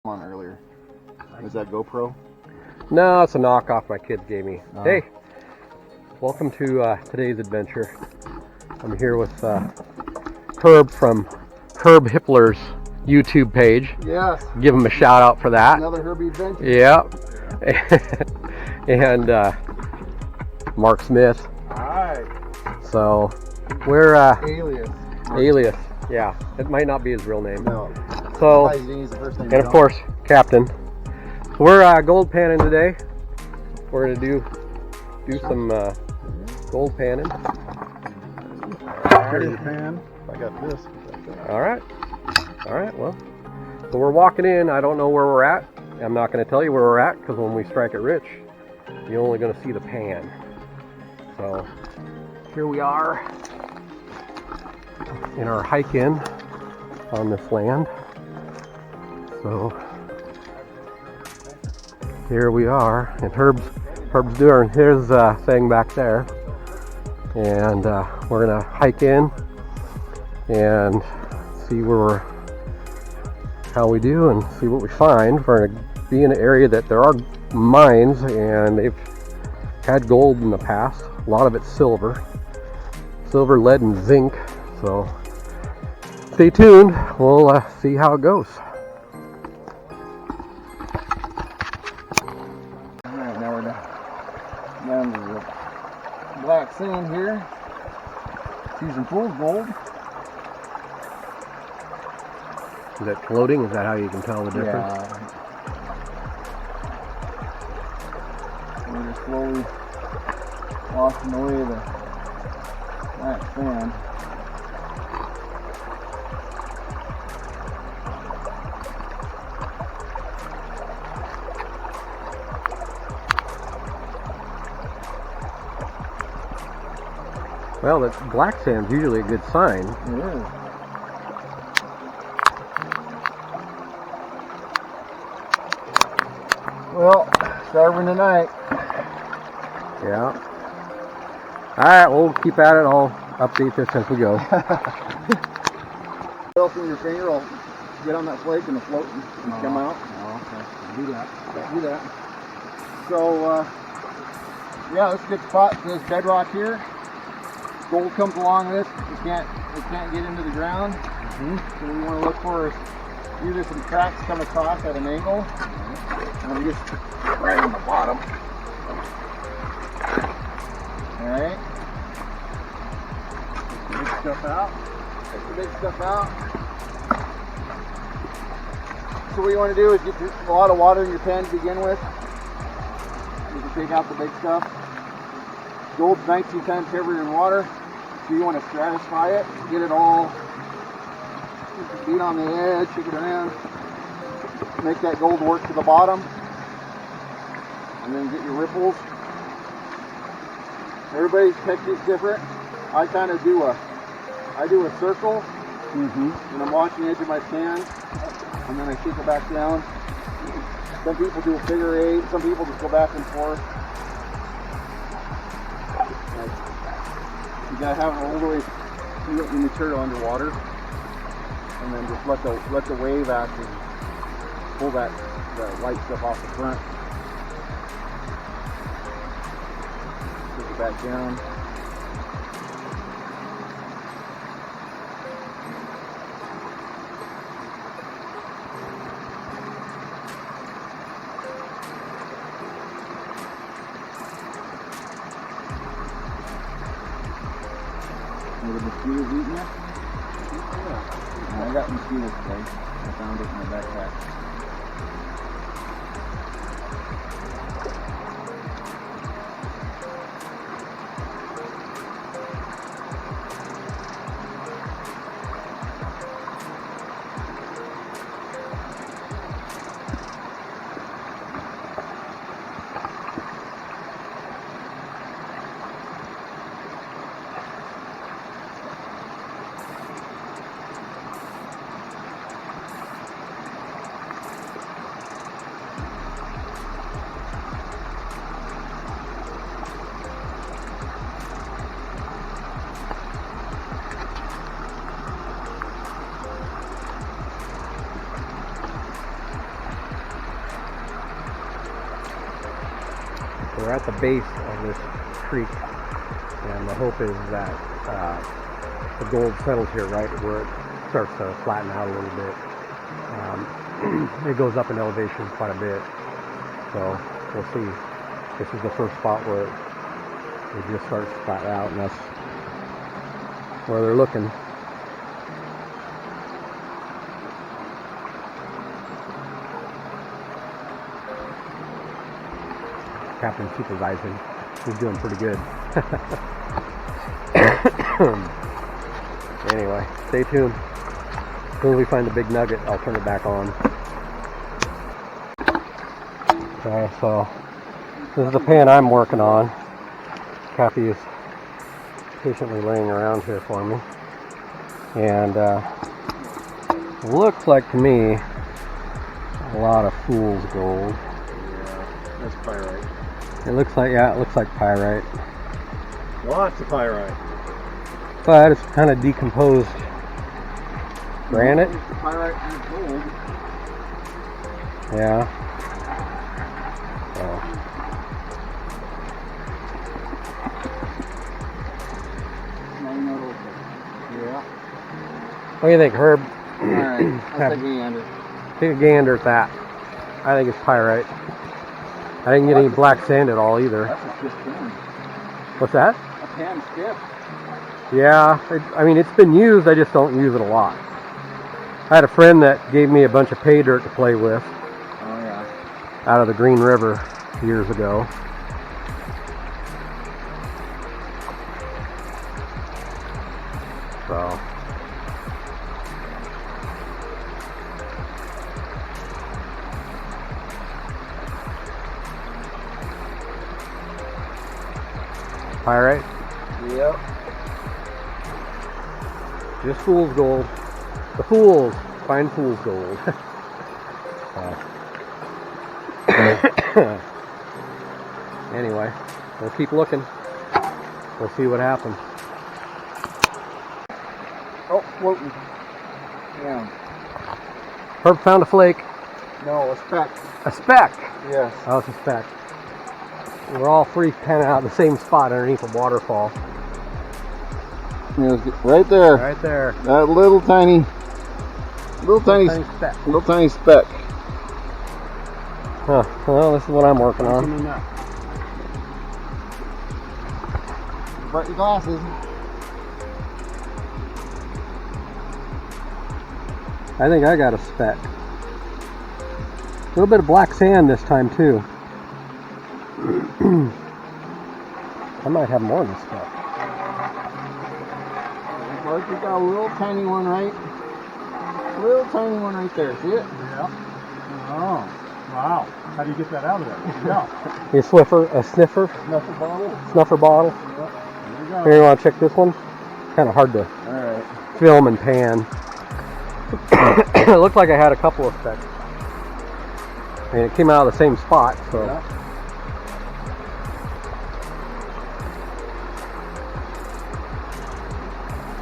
on earlier. Is that GoPro? No, it's a knockoff my kids gave me. Oh. Hey, welcome to today's adventure. I'm here with Herb from Herb Hippler's YouTube page. Yes. Give him a shout out for that. Another Herbie adventure. Yep. And Mark Smith. Alright. So we're Alias. Yeah, it might not be his real name. No. So, and of course, Captain. We're gold panning today. We're gonna do some gold panning. Here's your pan. I got this. All right. Well, so we're walking in. I don't know where we're at. I'm not going to tell you where we're at because when we strike it rich, you're only going to see the pan. So here we are in our hike in on this land. So here we are, and Herb's doing his thing back there, and we're gonna hike in and see how we do and see what we find. We're gonna be in an area that there are mines, and they've had gold in the past. A lot of it's silver, lead, and zinc. So stay tuned. We'll see how it goes. Alright, now we're down to the black sand here. See some fool's gold. Is that floating? Is that how you can tell the difference? Yeah. We're just slowly washing away the black sand. Well, that black sand's usually a good sign. It is. Well, starving tonight. Yeah. Alright, we'll keep at it. I'll update this as we go. From your finger, I'll get on that flake and the float and come out. Oh, okay. Do that. So, yeah, this is a good spot for this bedrock here. Gold comes along this. It can't get into the ground. So what we want to look for is either some cracks come across at an angle, and we just right on the bottom. Alright. Take the big stuff out. So what you want to do is get a lot of water in your pan to begin with. You can take out the big stuff. Gold's 19 times heavier in water, so you want to stratify it, get it all, beat on the edge, shake it around, make that gold work to the bottom, and then get your ripples. Everybody's technique's different. I kind of do a circle, and I'm watching the edge of my pan, and then I shake it back down. Some people do a figure eight, some people just go back and forth. You gotta have it all the way, you get your material underwater, and then just let the wave actually pull the white stuff off the front. Take it back down. Were the mosquitoes eating it? Yeah. I got mosquitoes today. I found it in my backpack. So we're at the base of this creek, and the hope is that the gold settles here right where it starts to flatten out a little bit. It goes up in elevation quite a bit, so we'll see. This is the first spot where it just starts to flatten out, and that's where they're looking. Captain supervising. He's doing pretty good. Anyway, stay tuned. As soon as we find the big nugget, I'll turn it back on. Okay, so this is the pan I'm working on. Kathy is patiently laying around here for me. And looks like to me a lot of fool's gold. Yeah, that's pyrite. It looks like, yeah, it looks like pyrite. Lots of pyrite. But it's kind of decomposed granite. It's the pyrite and gold. Yeah. So. Now you know what it looks like. Yeah. What do you think, Herb? Alright, I'll take a gander. Take a gander at that. I think it's pyrite. I didn't get any black sand at all either. That's a stiff pan. What's that? A pan stiff. Yeah, I mean, it's been used, I just don't use it a lot. I had a friend that gave me a bunch of pay dirt to play with Oh yeah. out of the Green River years ago. So. Pyrite? Yep. Just fool's gold. The fools find fool's gold. Anyway, we'll keep looking. We'll see what happens. Oh, floating. Yeah. Herb found a flake. No, a speck. A speck. Yes. Oh, it's a speck. We're all three kind of out in the same spot underneath a waterfall. Yes, right there. Right there. That little tiny speck. little tiny speck. Huh. Well, this is what I'm working on. Brought your glasses. I think I got a speck. A little bit of black sand this time too. I might have more than a speck. Mark, you got a little tiny one right there. See it? Yeah. Oh, wow. How do you get that out of there? Yeah. A sniffer Snuffer bottle. bottle. There you go. Here, you want to check this one? Kind of hard to All right. film and pan. It looked like I had a couple of specks. And it came out of the same spot, so. Yeah.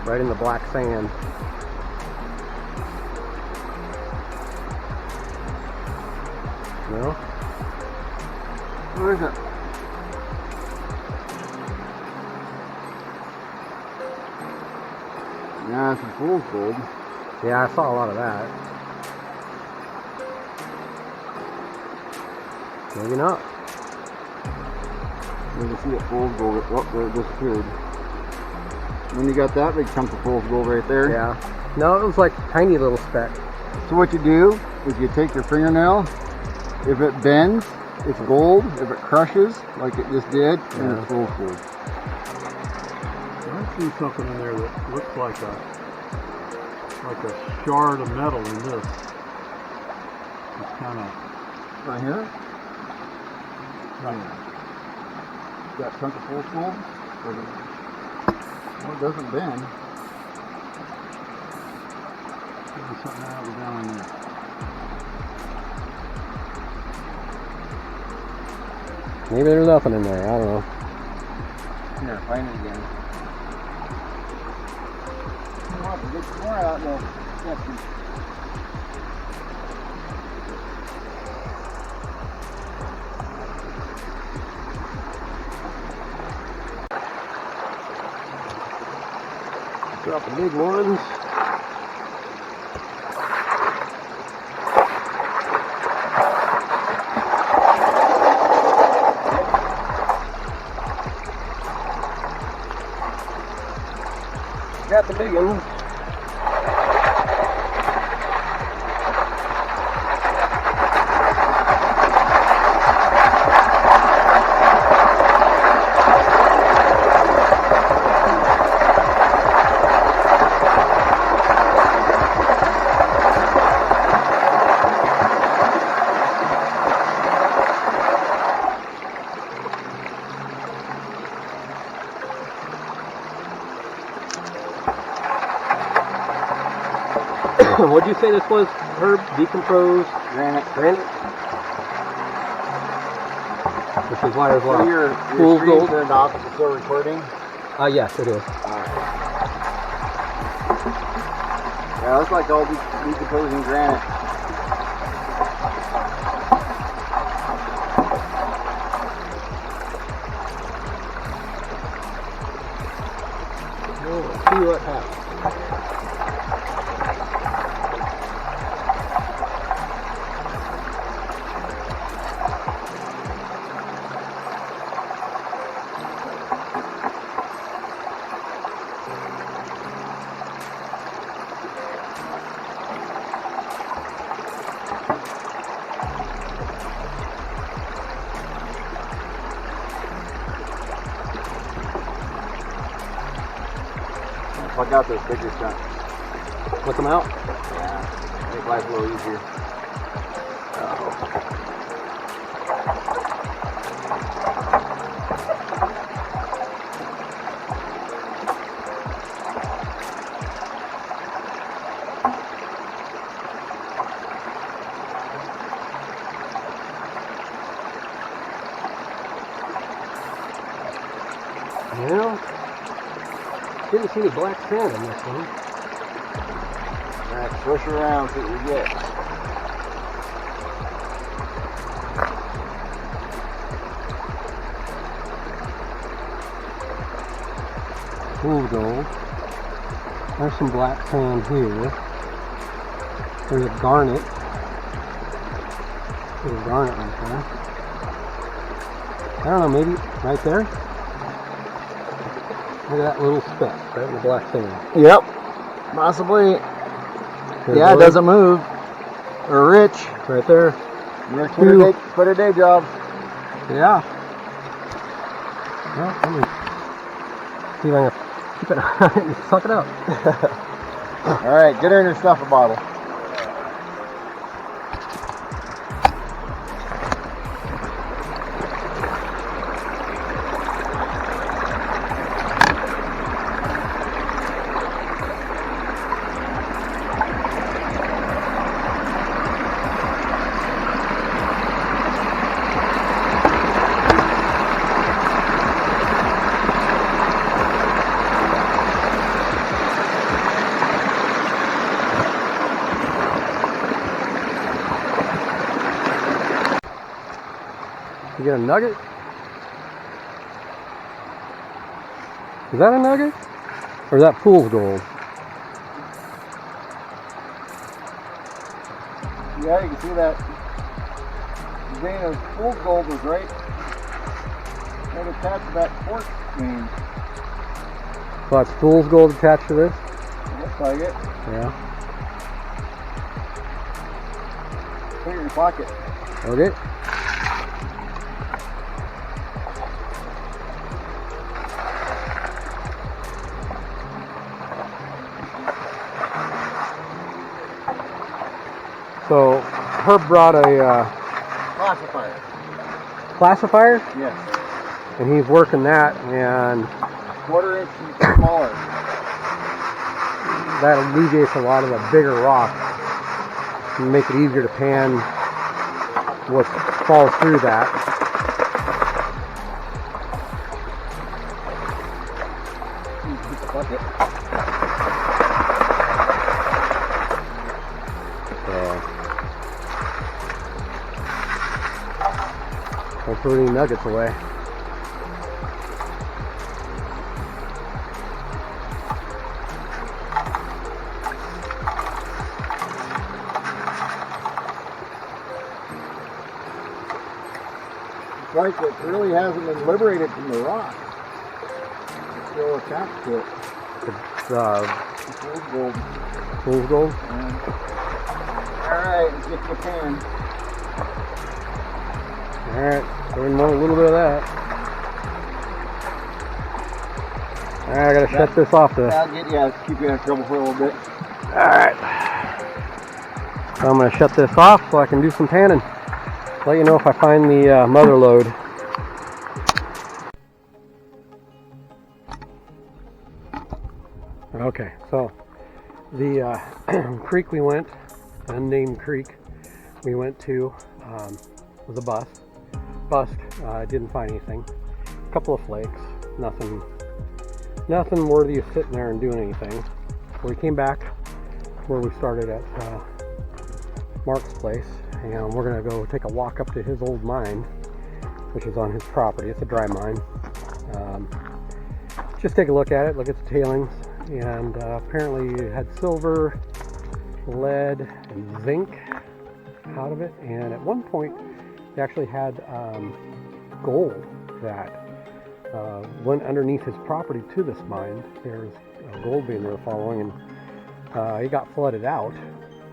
Right in the black sand. No? Where is it? Yeah, some fool's gold. Yeah, I saw a lot of that. Maybe not. You can see it fool's gold. Oh, there it disappeared. Then you got that big chunk of fool's gold right there. Yeah. No, it was like a tiny little speck. So what you do is you take your fingernail. If it bends, it's gold. If it crushes, like it just did, then it's fool's gold. I see something in there that looks like a shard of metal in this. It's kind of Right here? right. That chunk of fool's gold? Well, it doesn't bend. Maybe something out down in there. Maybe there's nothing in there. I don't know. Here, find it again. Come on, get some more out there. Drop the big ones. Got the big ones. What'd you say this was, Herb? Decomposed Granite. granite? Which is why there's a lot So of your fool's screen gold. turned off, is it still recording? Yes, it is. Alright. Yeah, it looks like all decomposing granite. Well, let's see what happens. Plug out those bigger chunks. Put them out. Yeah, make life a little easier. Well, didn't see any black sand in this one. Alright, push around, see what we get. Fool's gold. There's some black sand here. There's a garnet. There's a garnet right there. I don't know, maybe right there? Look at that little speck right in the black sand. Yep, possibly. There's Yeah, it one doesn't move. Or rich. right there. You're Two. quit a day job. Yeah. Well, let me see if I can keep it on and suck it up. Alright, get her in her snuffer bottle. You get a nugget? Is that a nugget? Or is that fool's gold? Yeah, you can see that vein of fool's gold was right attached to that quartz vein. So that's fool's gold attached to this? Looks like it. Yeah. Put it in your pocket. Okay. So, Herb brought a Classifier. classifier, Yes. and he's working that, and 1/4 inch smaller. that alleviates a lot of the bigger rock and make it easier to pan what falls through that. Bucket. Don't throw any nuggets away. strike that really hasn't been liberated from the rock. It's still attached to it. It's Fool's gold. fool's gold. Alright, let's get to the pan. Alright, so we want a little bit of that. Alright, I gotta shut this off to. That'll keep you in trouble for a little bit. Alright. So I'm gonna shut this off so I can do some panning. Let you know if I find the mother lode. Okay, so the creek we went, unnamed creek, we went to was a bust. Didn't find anything. A couple of flakes, nothing worthy of sitting there and doing anything. So we came back where we started at Mark's place, and we're gonna go take a walk up to his old mine, which is on his property. It's a dry mine. Just take a look at it, look at the tailings, and apparently it had silver, lead, and zinc out of it. And at one point, they actually had gold that went underneath his property to this mine. There's gold being there following, and he got flooded out.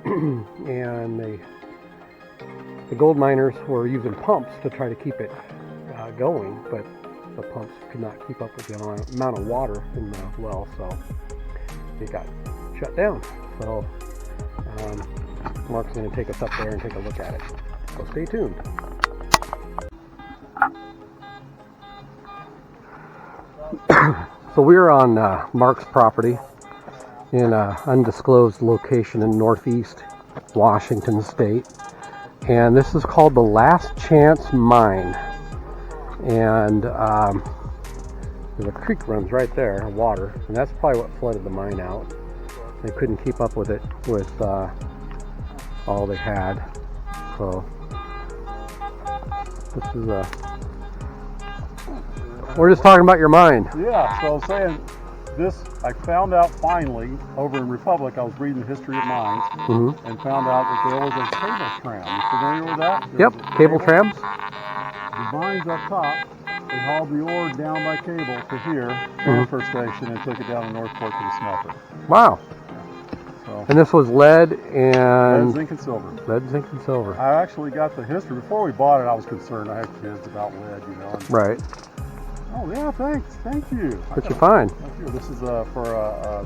And the gold miners were using pumps to try to keep it going, but the pumps could not keep up with the amount of water in the well, so it got shut down. So Mark's going to take us up there and take a look at it. So stay tuned. So we're on Mark's property in an undisclosed location in northeast Washington state, and this is called the Last Chance Mine. And there's a creek runs right there, water, and that's probably what flooded the mine out. They couldn't keep up with it with all they had. So this is we're just talking about your mine. Yeah, so I was saying this, I found out finally over in Republic, I was reading the history of mines, and found out that there was a cable tram. You familiar with that? Yep, cable trams. The mines up top, they hauled the ore down by cable to here, transfer station, and took it down to Northport to the smelter. Wow. So, And this was lead and lead, zinc, and silver. Lead, zinc, and silver. I actually got the history. Before we bought it, I was concerned. I had kids about lead, you know. Right. Oh, yeah, thanks. Thank you. What'd you find? Thank you. This is for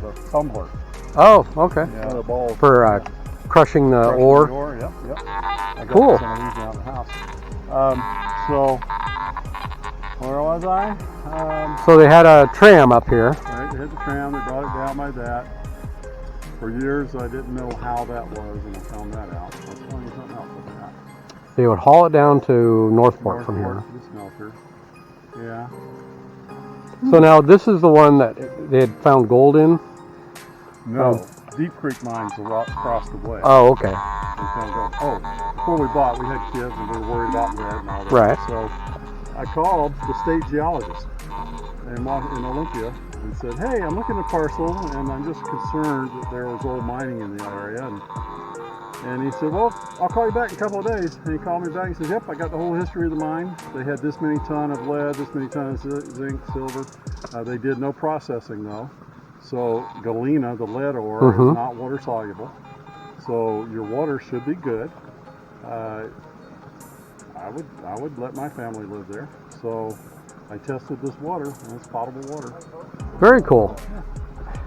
the tumbler. Oh, okay. Yeah, the ball. For crushing the ore. The ore, yep. I got Cool. some of these down at the house. So, where was I? So they had a tram up here. Right, they had the tram. They brought it down by that. For years, I didn't know how that was, and I found that out. I'll tell you something else about that. They would haul it down to Northport from here. To the smelter. Yeah. So now this is the one that they had found gold in? No. Deep Creek Mines across the way. Oh, okay. They found gold. Oh, before we bought, we had kids and we were worried about lead and all that. Right. So I called the state geologist in Olympia and said, hey, I'm looking at a parcel and I'm just concerned that there was gold mining in the area. And he said, well, I'll call you back in a couple of days. And he called me back and said, yep, I got the whole history of the mine. They had this many ton of lead, this many tons of zinc, silver. They did no processing though. So galena, the lead ore, is not water soluble. So your water should be good. I would let my family live there. So I tested this water and it's potable water. Very cool. Yeah.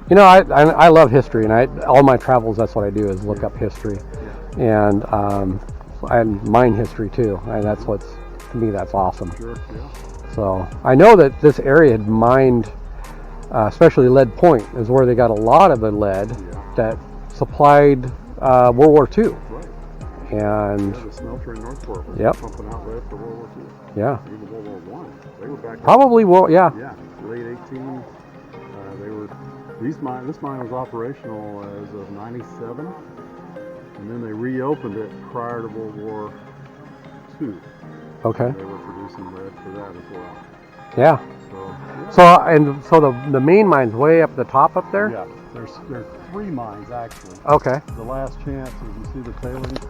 You know, I love history, and all my travels, that's what I do, is look up history. And mine history too. And that's what's, to me, that's awesome. Sure, yeah. So I know that this area had mined, especially Lead Point, is where they got a lot of the lead that supplied World War II. Right. And the smelter in Northport was pumping out lead for World War II. Yeah. Even World War I. They were back. Probably, yeah. Yeah, late 18. They were. This mine was operational as of '97, and then they reopened it prior to World War II. Okay. They were producing lead for that as well. Yeah. So the main mine's way up the top up there? Yeah. There's 3 mines actually. Okay. The Last Chance, as you see the tailings,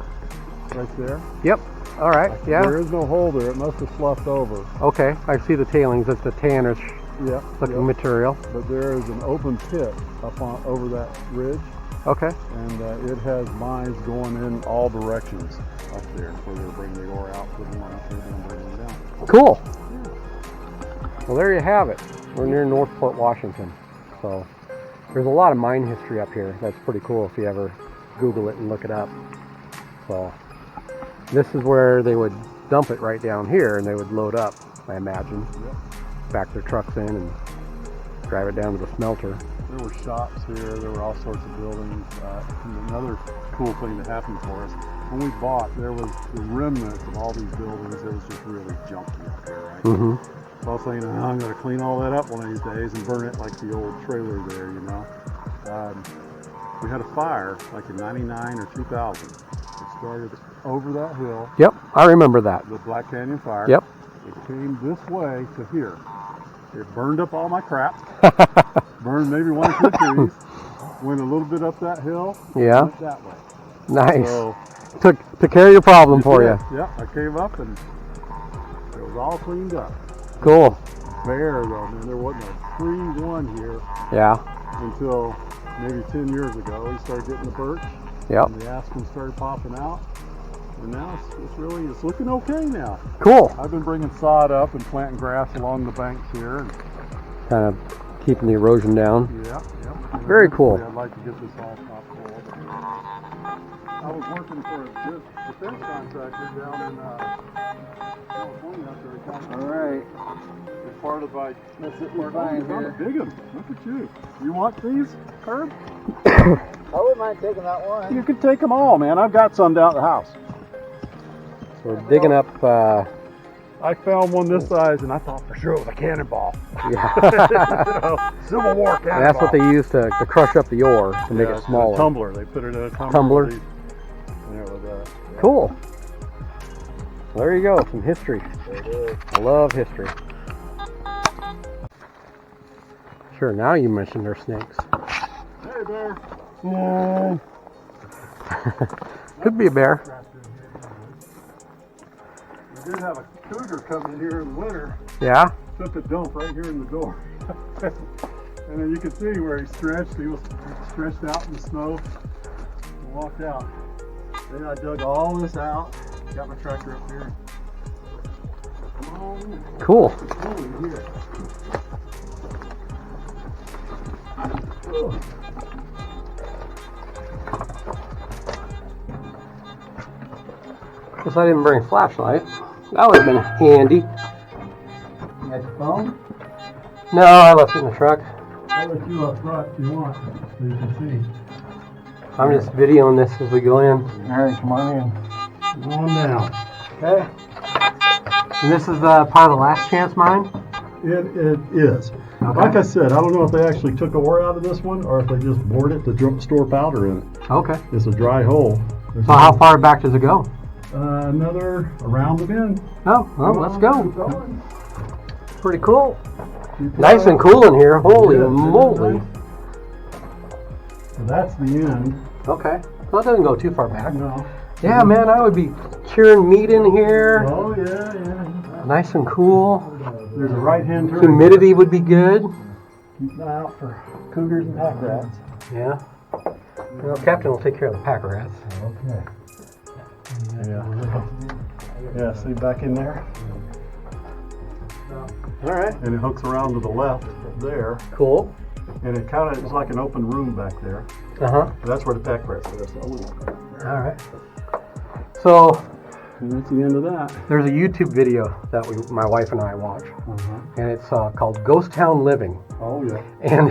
right there. Yep. All right. Yeah. There is no hole there. It must have sloughed over. Okay. I see the tailings. It's the tannish looking material. But there is an open pit up on over that ridge. Okay. And it has mines going in all directions up there where they're bringing the ore out, putting one up there, and bringing it down. Cool. Well, there you have it. We're near Northport, Washington. So there's a lot of mine history up here. That's pretty cool if you ever Google it and look it up. So this is where they would dump it right down here, and they would load up, I imagine, back their trucks in and drive it down to the smelter. There were shops here. There were all sorts of buildings. Another cool thing that happened for us, when we bought, there was the remnants of all these buildings. It was just really junky up here, right? Mm-hmm. So I was thinking, I'm going to clean all that up one of these days and burn it like the old trailer there, you know. We had a fire like in 99 or 2000. It started over that hill. Yep, I remember that. The Black Canyon fire. Yep. It came this way to here. It burned up all my crap. Burned maybe one or two trees. Went a little bit up that hill. Yeah. Went that way. Nice. So, took care of your problem for you. Yeah, I came up and it was all cleaned up. Cool. Bare though, man. There wasn't a tree one here. Yeah. Until maybe 10 years ago. We started getting the birch. Yep. And the aspen started popping out. And now it's looking okay now. Cool. I've been bringing sod up and planting grass along the banks here. And kind of keeping the erosion down. Yeah. Very cool. I'd like to get this all top full. I was working for a defense contractor down in California up there. All right. It's part of my. That's it. We're fine Found a here. big one. Look at you. You want these, Herb? I wouldn't mind taking that one. You can take them all, man. I've got some down at the house. So we're digging up. I found one this size, and I thought for sure it was a cannonball. Yeah. Civil War cannonball. That's what they use to crush up the ore to make it it's smaller. A tumbler. They put it in a tumbler. Tumbler. And it was, Cool. Well, there you go. Some history. I love history. Sure. Now you mentioned there's snakes. Hey, bear. Yeah. Could be a bear. We did have a cougar come in here in the winter. Yeah. Took a dump right here in the door. And then you can see where he stretched. He was stretched out in the snow and walked out. Then I dug all this out. Got my tractor up here. Come on in. Cool. Come in here. Guess I didn't bring a flashlight. That would have been handy. You got your phone? No, I left it in the truck. I'll let you up front if you want, so you can see. I'm just videoing this as we go in. All right, come on in. Come on down. Okay. And this is part of the last chance mine? It is. Okay. Like I said, I don't know if they actually took ore out of this one or if they just bored it to store powder in it. Okay. It's a dry hole. So how far back does it go? Another around the bend. Oh, well, let's go. Going. Pretty cool. Nice and cool in here. Holy moly. So that's the end. Okay. Well, it doesn't go too far back. No. Yeah, man, I would be curing meat in here. Oh, yeah. Nice and cool. There's a right-hand turn. Humidity would be good. Keep an eye out for cougars and pack rats. Yeah. Well, Captain will take care of the pack rats. Okay. Yeah, see back in there? All right. And it hooks around to the left there. Cool. And it kind of is like an open room back there. Uh-huh. That's where the pack rats are. All right. So And that's the end of that. there's a YouTube video that my wife and I watch, and it's called Ghost Town Living. Oh, yeah. And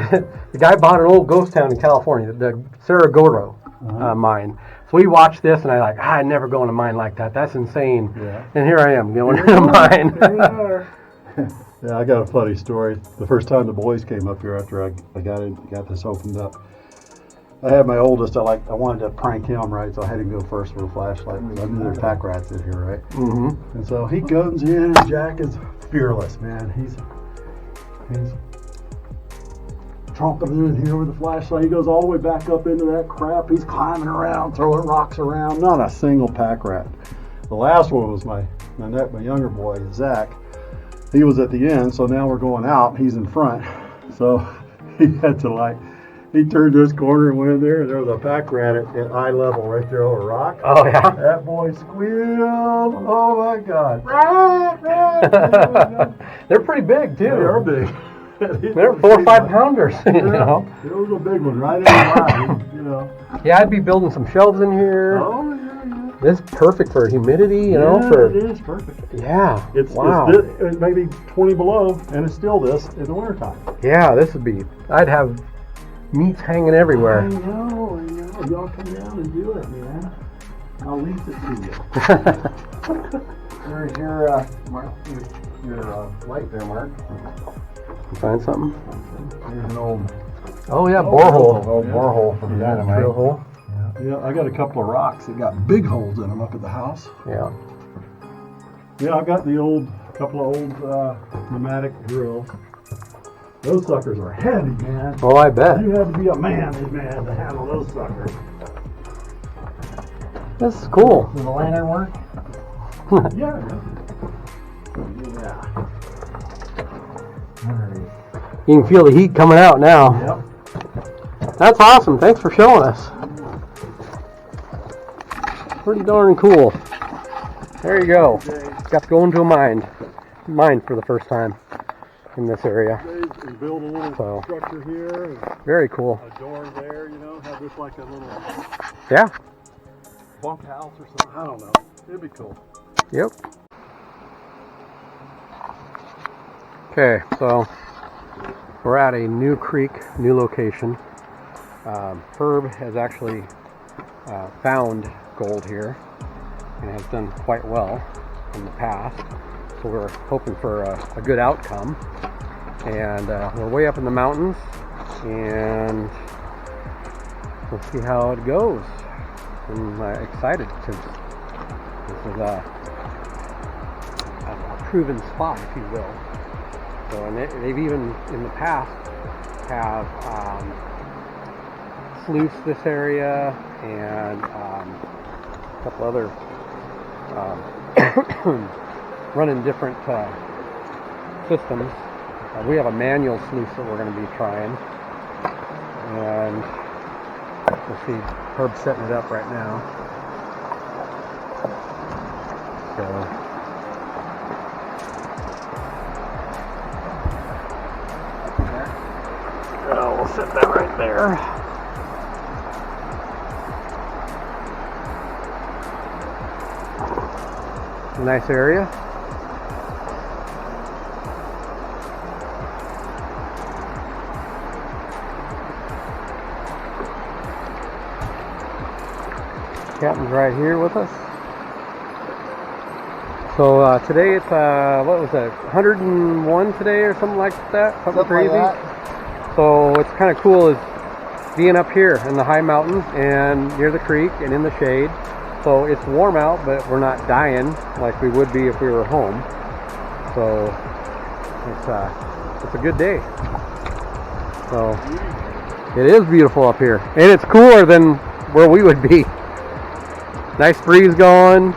the guy bought an old ghost town in California, the Saragoro mine. So we watched this, and I'd never go in a mine like that. That's insane. Yeah. And here I am going in a mine. Yeah, I got a funny story. The first time the boys came up here after I got this opened up, I had my oldest. I wanted to prank him, right? So I had him go first with a flashlight. I knew there's pack rats in here, right? Mm-hmm. And so he comes in, and Jack is fearless, man. He's trumpeting in here with a flashlight. He goes all the way back up into that crap. He's climbing around, throwing rocks around. Not a single pack rat. The last one was my younger boy, Zach. He was at the end, so now we're going out. He's in front. So he had to he turned this corner and went in there, and there was a pack rat at eye level right there on a rock. Oh, yeah? That boy squealed. Oh, my God. Rat, rat. They're pretty big, too. They are big. They're 4 or 5 pounders, you know. It was a big one right in the line, you know. Yeah, I'd be building some shelves in here. Oh, yeah. This is perfect for humidity, you know. It is perfect. Yeah. Wow. It's maybe 20 below, and it's still this in the wintertime. Yeah, this would be. I'd have meats hanging everywhere. I know. Y'all come down and do it, man. I'll lease it to you. There's your light there, Mark. Find something? Here's an old. Oh yeah, borehole. Old borehole for the dynamite. Drill hole. Yeah, I got a couple of rocks that got big holes in them up at the house. Yeah. Yeah, I've got couple of old pneumatic drills. Those suckers are heavy, man. Oh, I bet. You have to be a man to handle those suckers. This is cool. Does the lantern work? Yeah. You can feel the heat coming out now. Yep. That's awesome. Thanks for showing us. Pretty darn cool. There you go. Got to go into a mine for the first time in this area. And build a little structure here. And very cool. a door there, you know, have this like a little Yeah. bunk house or something. I don't know. It'd be cool. Yep. Okay, so we're at a new creek, new location. Herb has actually found gold here and has done quite well in the past. So we're hoping for a good outcome. And we're way up in the mountains, and we'll see how it goes. I'm excited because this is a proven spot, if you will. So, and they've even in the past have sluiced this area and a couple other running different systems. We have a manual sluice that we're going to be trying, and we'll see. Herb's setting it up right now. So we'll set that right there. Nice area. Captain's right here with us. So today it's what was that, 101 today or something like that, something crazy. Like that. So what's kind of cool is being up here in the high mountains and near the creek and in the shade. So it's warm out, but we're not dying like we would be if we were home. So it's a good day. So it is beautiful up here, and it's cooler than where we would be. Nice breeze going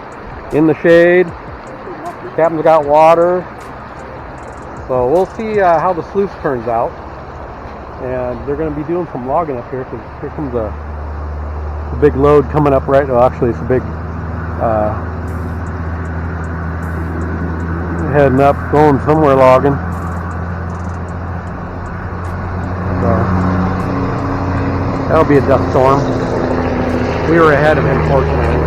in the shade. Captain's got water. So we'll see how the sluice turns out. And they're going to be doing some logging up here because here comes a big load coming up right. Well, actually, it's a big heading up, going somewhere logging. So that'll be a dust storm. We were ahead of him, fortunately.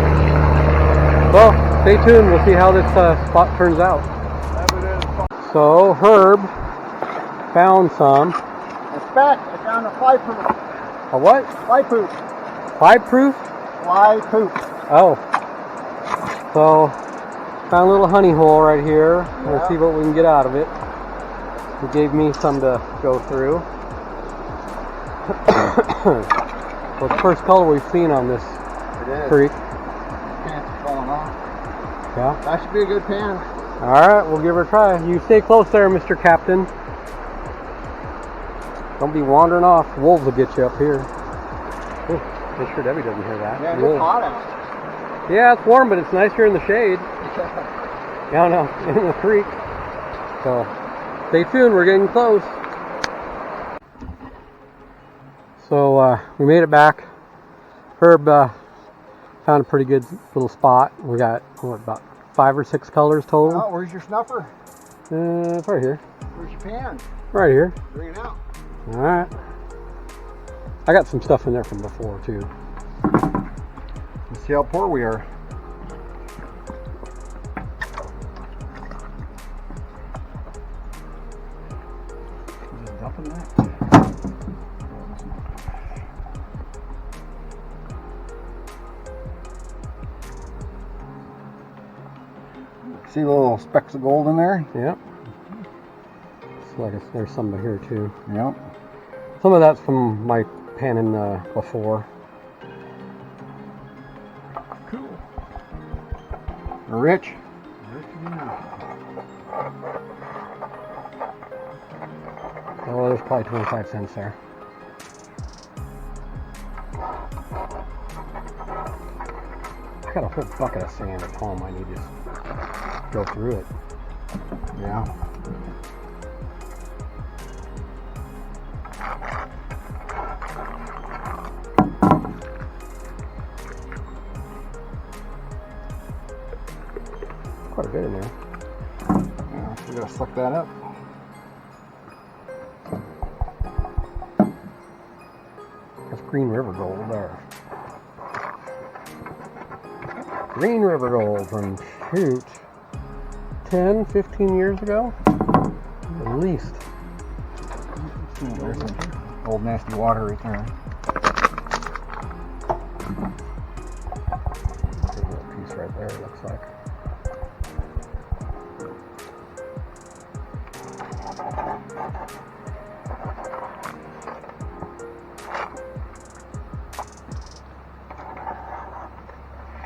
Well, stay tuned. We'll see how this spot turns out. So Herb found some. It's back. I found a fly poop. A what? Fly poop. Fly proof? Fly poop. Oh. So found a little honey hole right here. We'll see what we can get out of it. He gave me some to go through. Well, it's the first color we've seen on this creek. Pants are falling off. Yeah. That should be a good pan. All right, we'll give her a try. You stay close there, Mr. Captain. Don't be wandering off. Wolves will get you up here. Ooh, make sure Debbie doesn't hear that. Yeah, Wolves. it's hot out. Yeah, it's warm, but it's nice here in the shade. Yeah, no, in the creek. So, stay tuned. We're getting close. So, we made it back. Herb found a pretty good little spot. We got, what, about 5 or 6 colors total. Oh, where's your snuffer? It's right here. Where's your pan? Right here. Bring it out. Alright. I got some stuff in there from before, too. Let's see how poor we are. Just dumping that. See little specks of gold in there? Yep. Like there's some here too. Yep. Some of that's from my panning before. Cool. Rich. Oh, there's probably 25 cents there. I got a whole bucket of sand at home. I need to just go through it. Yeah. Quite a bit in there. Yeah, we gotta suck that up. That's Green River Gold there. Green River Gold from, shoot, 10, 15 years ago? At least. There's some old nasty water right there. There's a little piece right there, it looks like.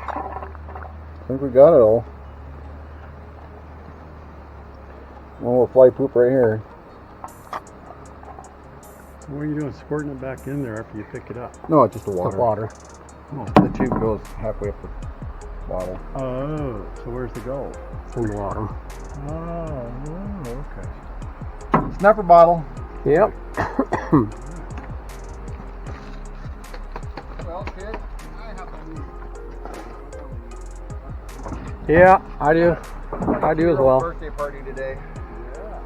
I think we got it all. One little fly poop right here. What are you doing, squirting it back in there after you pick it up? No, it's just the The water. water. Oh, The tube goes halfway up the bottle. oh, so where's the gold? It's in the water. Oh, okay. Snapper bottle. Yep. Well, kid, I have to Yeah, I do. I do as well. Birthday party today. Yeah.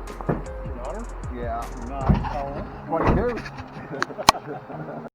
Your daughter? Yeah. Nice. How old? 22.